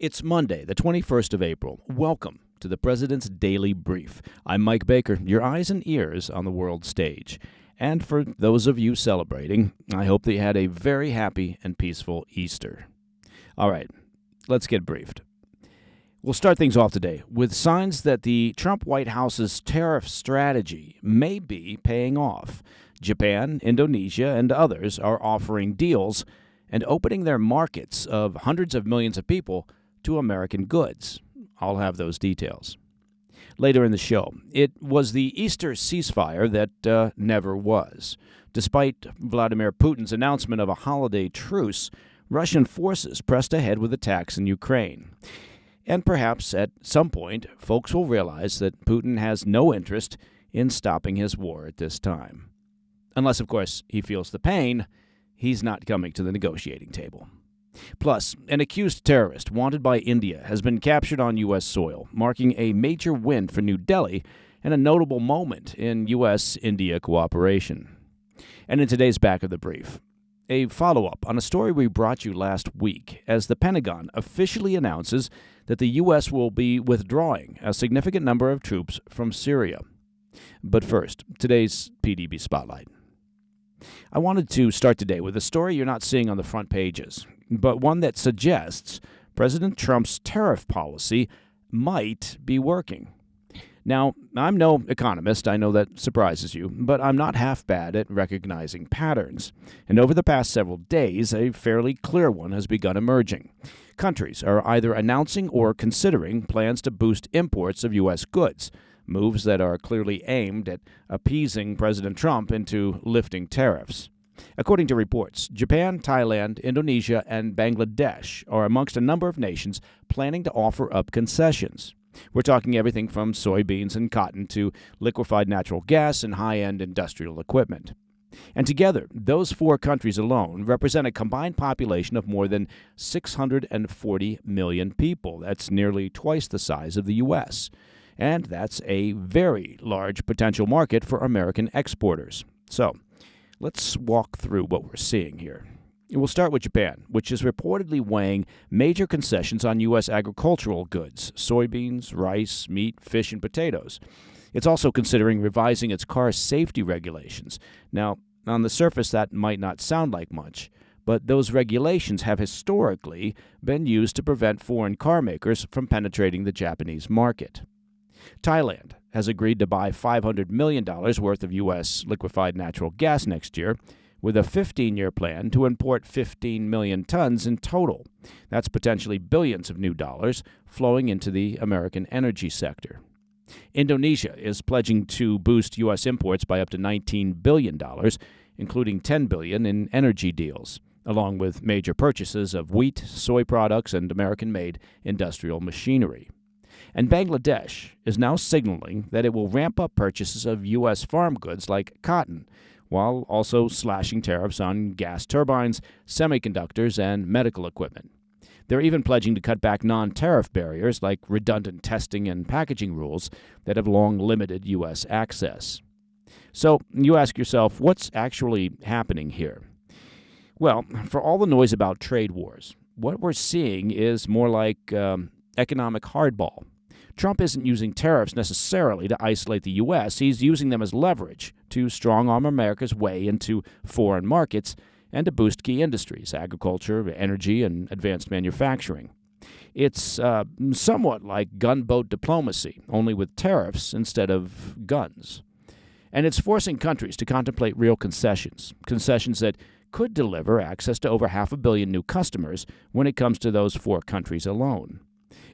It's Monday, the 21st of April. Welcome to the President's Daily Brief. I'm Mike Baker, your eyes and ears on the world stage. And for those of you celebrating, I hope that you had a very happy and peaceful Easter. All right, let's get briefed. We'll start things off today with signs that the Trump White House's tariff strategy may be paying off. Japan, Indonesia, and others are offering deals and opening their markets of hundreds of millions of people to American goods. I'll have those details later in the show. It was the Easter ceasefire that never was. Despite Vladimir Putin's announcement of a holiday truce, Russian forces pressed ahead with attacks in Ukraine. And perhaps at some point, folks will realize that Putin has no interest in stopping his war at this time. Unless, of course, he feels the pain, he's not coming to the negotiating table. Plus, an accused terrorist wanted by India has been captured on U.S. soil, marking a major win for New Delhi and a notable moment in U.S.-India cooperation. And in today's Back of the Brief, a follow-up on a story we brought you last week as the Pentagon officially announces that the U.S. will be withdrawing a significant number of troops from Syria. But first, today's PDB Spotlight. I wanted to start today with a story you're not seeing on the front pages, but one that suggests President Trump's tariff policy might be working. Now, I'm no economist, I know that surprises you, but I'm not half bad at recognizing patterns. And over the past several days, a fairly clear one has begun emerging. Countries are either announcing or considering plans to boost imports of U.S. goods, moves that are clearly aimed at appeasing President Trump into lifting tariffs. According to reports, Japan, Thailand, Indonesia, and Bangladesh are amongst a number of nations planning to offer up concessions. We're talking everything from soybeans and cotton to liquefied natural gas and high-end industrial equipment. And together, those four countries alone represent a combined population of more than 640 million people. That's nearly twice the size of the U.S., and that's a very large potential market for American exporters. So, let's walk through what we're seeing here. We'll start with Japan, which is reportedly weighing major concessions on U.S. agricultural goods, soybeans, rice, meat, fish, and potatoes. It's also considering revising its car safety regulations. Now, on the surface, that might not sound like much, but those regulations have historically been used to prevent foreign car makers from penetrating the Japanese market. Thailand has agreed to buy $500 million worth of U.S. liquefied natural gas next year, with a 15-year plan to import 15 million tons in total. That's potentially billions of new dollars flowing into the American energy sector. Indonesia is pledging to boost U.S. imports by up to $19 billion, including $10 billion in energy deals, along with major purchases of wheat, soy products, and American-made industrial machinery. And Bangladesh is now signaling that it will ramp up purchases of U.S. farm goods like cotton, while also slashing tariffs on gas turbines, semiconductors, and medical equipment. They're even pledging to cut back non-tariff barriers like redundant testing and packaging rules that have long limited U.S. access. So you ask yourself, what's actually happening here? Well, for all the noise about trade wars, what we're seeing is more like economic hardball. Trump isn't using tariffs necessarily to isolate the U.S. He's using them as leverage to strong-arm America's way into foreign markets and to boost key industries, agriculture, energy, and advanced manufacturing. It's somewhat like gunboat diplomacy, only with tariffs instead of guns. And it's forcing countries to contemplate real concessions that could deliver access to over 500 million new customers when it comes to those four countries alone.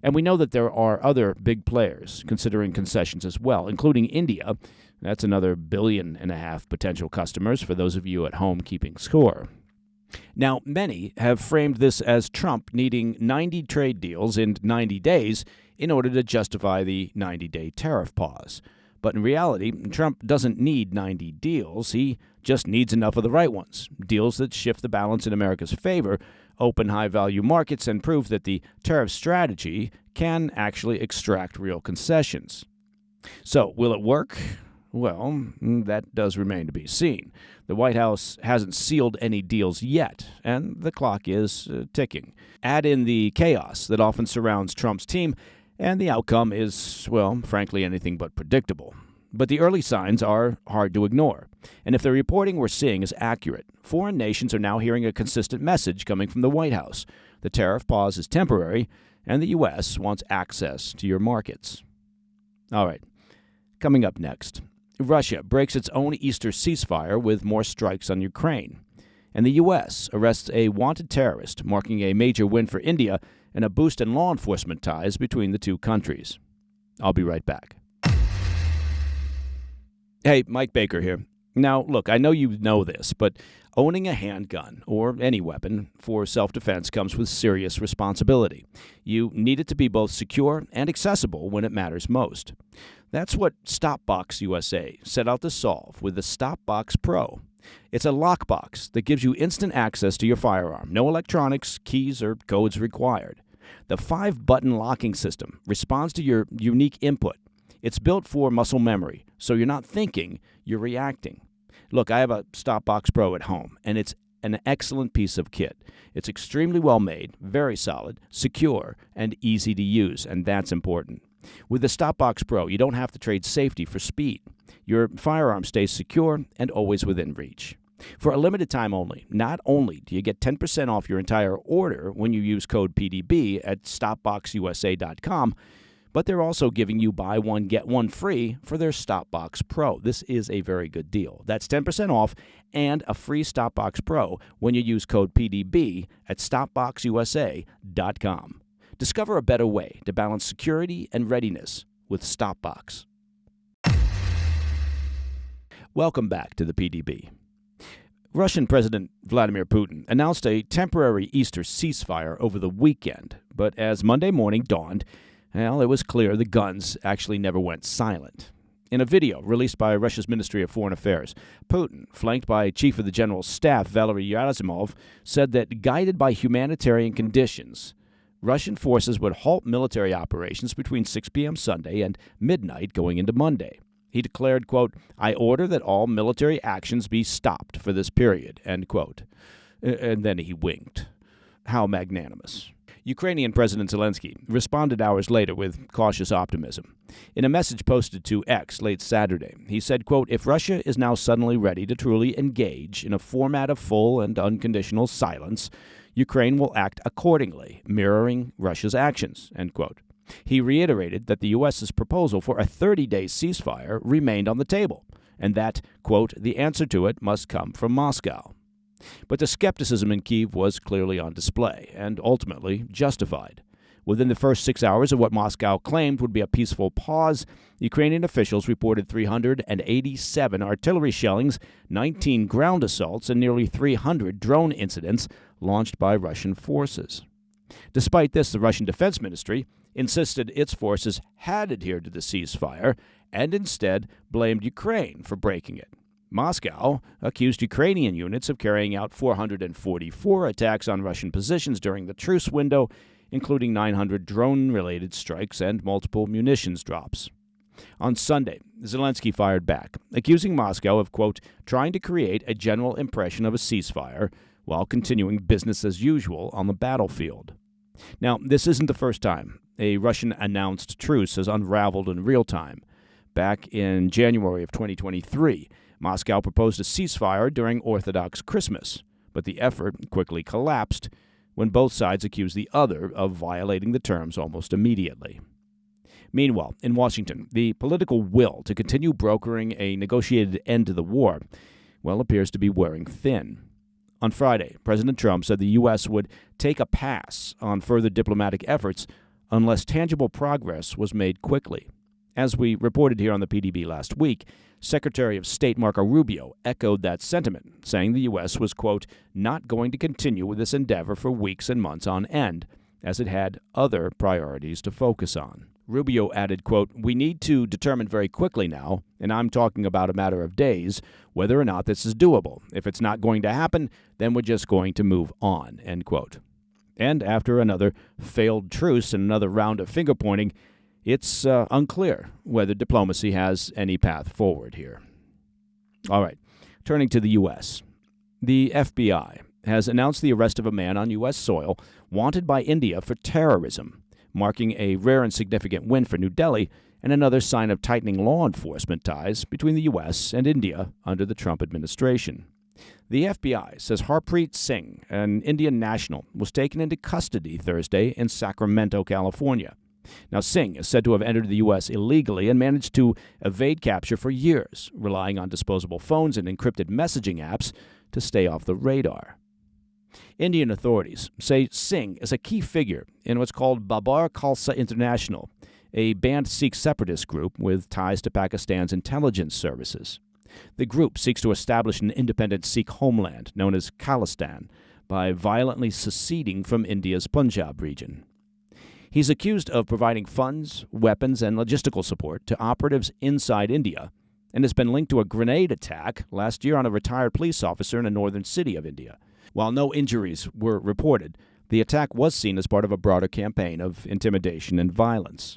And we know that there are other big players considering concessions as well, including India. That's another 1.5 billion potential customers for those of you at home keeping score. Now, many have framed this as Trump needing 90 trade deals in 90 days in order to justify the 90-day tariff pause. But in reality, Trump doesn't need 90 deals. He just needs enough of the right ones, deals that shift the balance in America's favor, open high-value markets, and prove that the tariff strategy can actually extract real concessions. So, will it work? Well, that does remain to be seen. The White House hasn't sealed any deals yet, and the clock is ticking. Add in the chaos that often surrounds Trump's team, and the outcome is, well, frankly, anything but predictable. But the early signs are hard to ignore. And if the reporting we're seeing is accurate, foreign nations are now hearing a consistent message coming from the White House. The tariff pause is temporary, and the U.S. wants access to your markets. All right, coming up next. Russia breaks its own Easter ceasefire with more strikes on Ukraine. And the U.S. arrests a wanted terrorist, marking a major win for India and a boost in law enforcement ties between the two countries. I'll be right back. Hey, Mike Baker here. Now, look, I know you know this, but owning a handgun or any weapon for self-defense comes with serious responsibility. You need it to be both secure and accessible when it matters most. That's what StopBox USA set out to solve with the StopBox Pro. It's a lockbox that gives you instant access to your firearm. No electronics, keys, or codes required. The 5-button locking system responds to your unique input. It's built for muscle memory, so you're not thinking, you're reacting. Look, I have a StopBox Pro at home, and it's an excellent piece of kit. It's extremely well made, very solid, secure, and easy to use, and that's important. With the StopBox Pro, you don't have to trade safety for speed. Your firearm stays secure and always within reach. For a limited time only, not only do you get 10% off your entire order when you use code PDB at StopBoxUSA.com, but they're also giving you buy one, get one free for their StopBox Pro. This is a very good deal. That's 10% off and a free StopBox Pro when you use code PDB at StopBoxUSA.com. Discover a better way to balance security and readiness with StopBox. Welcome back to the PDB. Russian President Vladimir Putin announced a temporary Easter ceasefire over the weekend, but as Monday morning dawned, well, it was clear the guns actually never went silent. In a video released by Russia's Ministry of Foreign Affairs, Putin, flanked by Chief of the General Staff Valery Gerasimov, said that guided by humanitarian conditions, Russian forces would halt military operations between 6 p.m. Sunday and midnight going into Monday. He declared, quote, "I order that all military actions be stopped for this period," end quote. And then he winked. How magnanimous. Ukrainian President Zelensky responded hours later with cautious optimism. In a message posted to X late Saturday, he said, quote, "If Russia is now suddenly ready to truly engage in a format of full and unconditional silence, Ukraine will act accordingly, mirroring Russia's actions," end quote. He reiterated that the U.S.'s proposal for a 30-day ceasefire remained on the table, and that, quote, "the answer to it must come from Moscow." But the skepticism in Kyiv was clearly on display, and ultimately justified. Within the first 6 hours of what Moscow claimed would be a peaceful pause, Ukrainian officials reported 387 artillery shellings, 19 ground assaults, and nearly 300 drone incidents launched by Russian forces. Despite this, the Russian Defense Ministry insisted its forces had adhered to the ceasefire and instead blamed Ukraine for breaking it. Moscow accused Ukrainian units of carrying out 444 attacks on Russian positions during the truce window, including 900 drone-related strikes and multiple munitions drops. On Sunday, Zelensky fired back, accusing Moscow of, quote, "trying to create a general impression of a ceasefire while continuing business as usual on the battlefield." Now, this isn't the first time a Russian-announced truce has unraveled in real time. Back in January of 2023, Moscow proposed a ceasefire during Orthodox Christmas, but the effort quickly collapsed when both sides accused the other of violating the terms almost immediately. Meanwhile, in Washington, the political will to continue brokering a negotiated end to the war, well, appears to be wearing thin. On Friday, President Trump said the U.S. would take a pass on further diplomatic efforts unless tangible progress was made quickly. As we reported here on the PDB last week, Secretary of State Marco Rubio echoed that sentiment, saying the U.S. was, quote, "not going to continue with this endeavor for weeks and months on end, as it had other priorities to focus on." Rubio added, quote, "We need to determine very quickly now, and I'm talking about a matter of days, whether or not this is doable. If it's not going to happen, then we're just going to move on," end quote. And after another failed truce and another round of finger-pointing, It's unclear whether diplomacy has any path forward here. All right, turning to the U.S. The FBI has announced the arrest of a man on U.S. soil wanted by India for terrorism, marking a rare and significant win for New Delhi and another sign of tightening law enforcement ties between the U.S. and India under the Trump administration. The FBI says Harpreet Singh, an Indian national, was taken into custody Thursday in Sacramento, California. Now, Singh is said to have entered the U.S. illegally and managed to evade capture for years, relying on disposable phones and encrypted messaging apps to stay off the radar. Indian authorities say Singh is a key figure in what's called Babar Khalsa International, a banned Sikh separatist group with ties to Pakistan's intelligence services. The group seeks to establish an independent Sikh homeland known as Khalistan by violently seceding from India's Punjab region. He's accused of providing funds, weapons, and logistical support to operatives inside India and has been linked to a grenade attack last year on a retired police officer in a northern city of India. While no injuries were reported, the attack was seen as part of a broader campaign of intimidation and violence.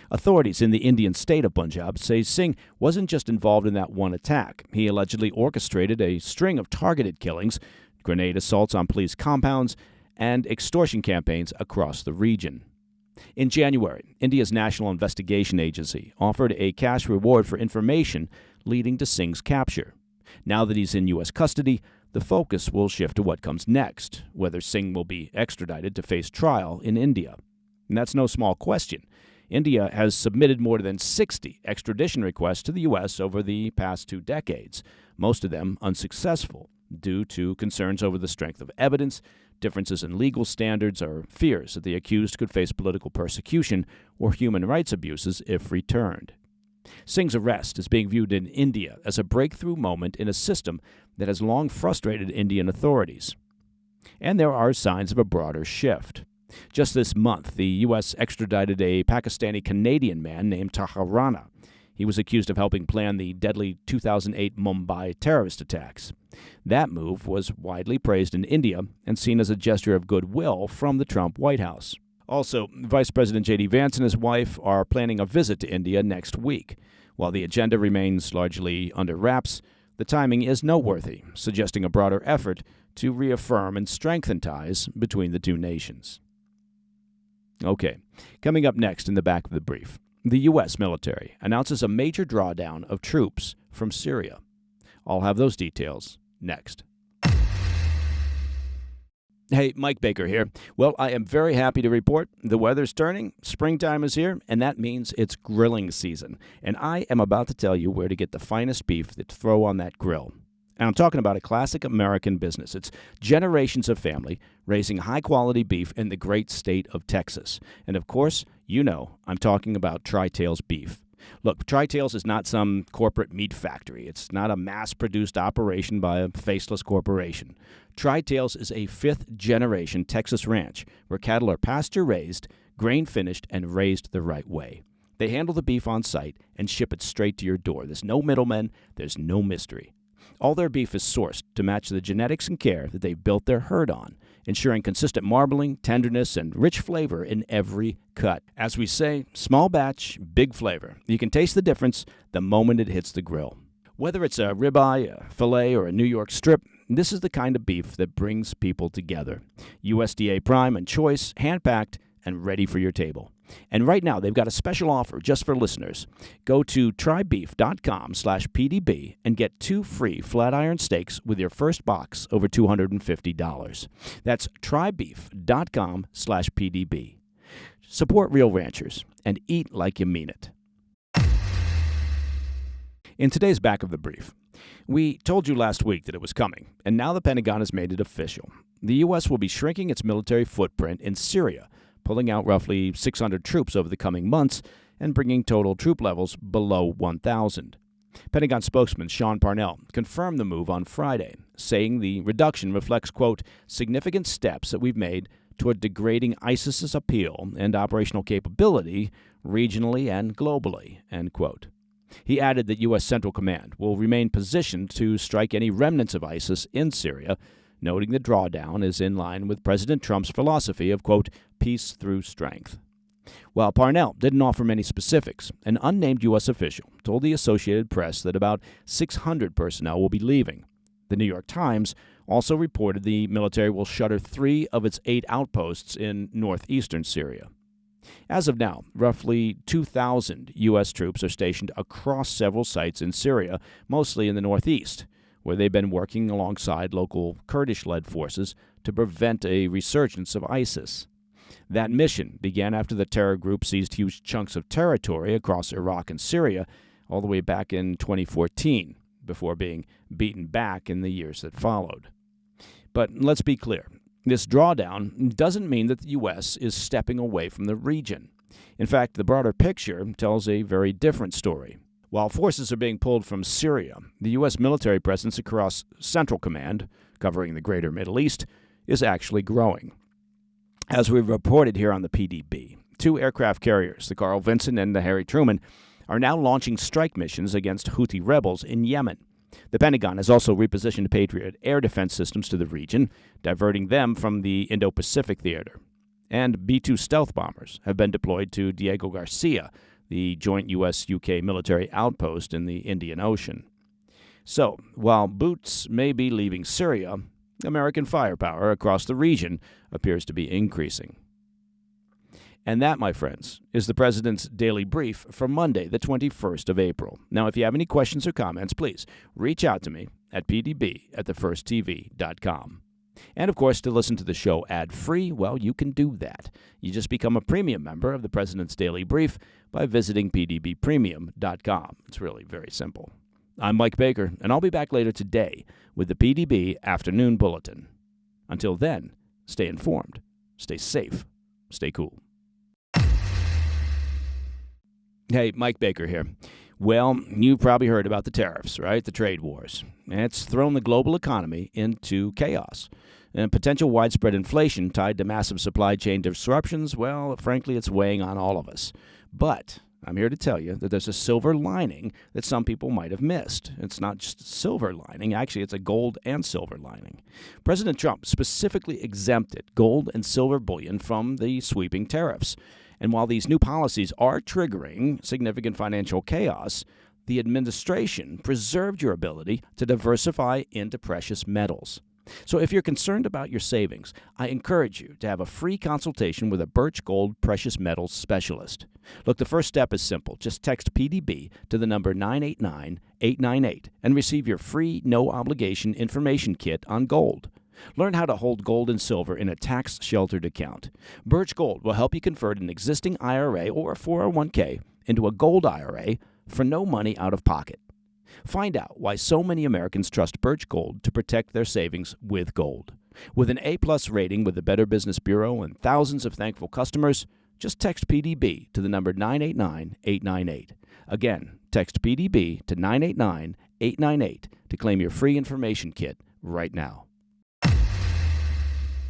Authorities in the Indian state of Punjab say Singh wasn't just involved in that one attack. He allegedly orchestrated a string of targeted killings, grenade assaults on police compounds, and extortion campaigns across the region. In January, India's National Investigation Agency offered a cash reward for information leading to Singh's capture. Now that he's in U.S. custody, the focus will shift to what comes next, whether Singh will be extradited to face trial in India. And that's no small question. India has submitted more than 60 extradition requests to the U.S. over the past 2 decades, most of them unsuccessful due to concerns over the strength of evidence, differences in legal standards, or fears that the accused could face political persecution or human rights abuses if returned. Singh's arrest is being viewed in India as a breakthrough moment in a system that has long frustrated Indian authorities. And there are signs of a broader shift. Just this month, the U.S. extradited a Pakistani-Canadian man named Tahir Rana. He was accused of helping plan the deadly 2008 Mumbai terrorist attacks. That move was widely praised in India and seen as a gesture of goodwill from the Trump White House. Also, Vice President J.D. Vance and his wife are planning a visit to India next week. While the agenda remains largely under wraps, the timing is noteworthy, suggesting a broader effort to reaffirm and strengthen ties between the two nations. Okay, coming up next in the back of the brief, the U.S. military announces a major drawdown of troops from Syria. I'll have those details next. Hey, Mike Baker here. Well, I am very happy to report the weather's turning, springtime is here, and that means it's grilling season. And I am about to tell you where to get the finest beef to throw on that grill. And I'm talking about a classic American business. It's generations of family raising high-quality beef in the great state of Texas. And of course, you know I'm talking about Tri-Tails beef. Look, Tri-Tails is not some corporate meat factory. It's not a mass-produced operation by a faceless corporation. Tri-Tails is a fifth-generation Texas ranch where cattle are pasture-raised, grain-finished, and raised the right way. They handle the beef on site and ship it straight to your door. There's no middlemen. There's no mystery. All their beef is sourced to match the genetics and care that they've built their herd on, ensuring consistent marbling, tenderness, and rich flavor in every cut. As we say, small batch, big flavor. You can taste the difference the moment it hits the grill. Whether it's a ribeye, a filet, or a New York strip, this is the kind of beef that brings people together. USDA prime and choice, hand-packed, and ready for your table. And right now, they've got a special offer just for listeners. Go to trybeef.com/PDB and get 2 free flat iron steaks with your first box over $250. That's trybeef.com/PDB. Support real ranchers and eat like you mean it. In today's back of the brief, we told you last week that it was coming, and now the Pentagon has made it official. The U.S. will be shrinking its military footprint in Syria, pulling out roughly 600 troops over the coming months and bringing total troop levels below 1,000. Pentagon spokesman Sean Parnell confirmed the move on Friday, saying the reduction reflects, quote, significant steps that we've made toward degrading ISIS's appeal and operational capability regionally and globally, end quote. He added that U.S. Central Command will remain positioned to strike any remnants of ISIS in Syria, noting the drawdown is in line with President Trump's philosophy of, quote, peace through strength. While Parnell didn't offer many specifics, an unnamed U.S. official told the Associated Press that about 600 personnel will be leaving. The New York Times also reported the military will shutter 3 of its 8 outposts in northeastern Syria. As of now, roughly 2,000 U.S. troops are stationed across several sites in Syria, mostly in the northeast, where they've been working alongside local Kurdish-led forces to prevent a resurgence of ISIS. That mission began after the terror group seized huge chunks of territory across Iraq and Syria all the way back in 2014, before being beaten back in the years that followed. But let's be clear. This drawdown doesn't mean that the U.S. is stepping away from the region. In fact, the broader picture tells a very different story. While forces are being pulled from Syria, the U.S. military presence across Central Command, covering the greater Middle East, is actually growing. As we've reported here on the PDB, 2 aircraft carriers, the Carl Vinson and the Harry Truman, are now launching strike missions against Houthi rebels in Yemen. The Pentagon has also repositioned Patriot air defense systems to the region, diverting them from the Indo-Pacific theater. And B-2 stealth bombers have been deployed to Diego Garcia, the joint U.S.-UK military outpost in the Indian Ocean. So, while boots may be leaving Syria, American firepower across the region appears to be increasing. And that, my friends, is the President's Daily Brief for Monday, the 21st of April. Now, if you have any questions or comments, please reach out to me at pdb@thefirsttv.com. And, of course, to listen to the show ad-free, well, you can do that. You just become a premium member of the President's Daily Brief by visiting pdbpremium.com. It's really very simple. I'm Mike Baker, and I'll be back later today with the PDB Afternoon Bulletin. Until then, stay informed, stay safe, stay cool. Hey, Mike Baker here. Well, you've probably heard about the tariffs, right? The trade wars. It's thrown the global economy into chaos. And potential widespread inflation tied to massive supply chain disruptions, well, frankly, it's weighing on all of us. But I'm here to tell you that there's a silver lining that some people might have missed. It's not just a silver lining. Actually, it's a gold and silver lining. President Trump specifically exempted gold and silver bullion from the sweeping tariffs. And while these new policies are triggering significant financial chaos, the administration preserved your ability to diversify into precious metals. So if you're concerned about your savings, I encourage you to have a free consultation with a Birch Gold precious metals specialist. Look, the first step is simple. Just text PDB to the number 989-898 and receive your free, no-obligation information kit on gold. Learn how to hold gold and silver in a tax-sheltered account. Birch Gold will help you convert an existing IRA or a 401k into a gold IRA for no money out of pocket. Find out why so many Americans trust Birch Gold to protect their savings with gold. With an A-plus rating with the Better Business Bureau and thousands of thankful customers, just text PDB to the number 989-898. Again, text PDB to 989-898 to claim your free information kit right now.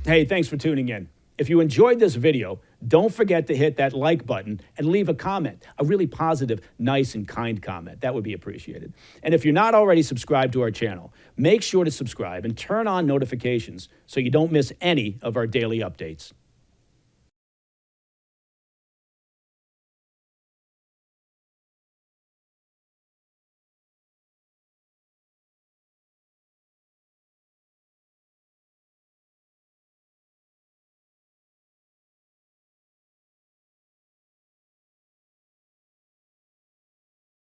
Hey, thanks for tuning in. If you enjoyed this video, don't forget to hit that like button and leave a comment, a really positive, nice, and kind comment. That would be appreciated. And if you're not already subscribed to our channel, make sure to subscribe and turn on notifications so you don't miss any of our daily updates.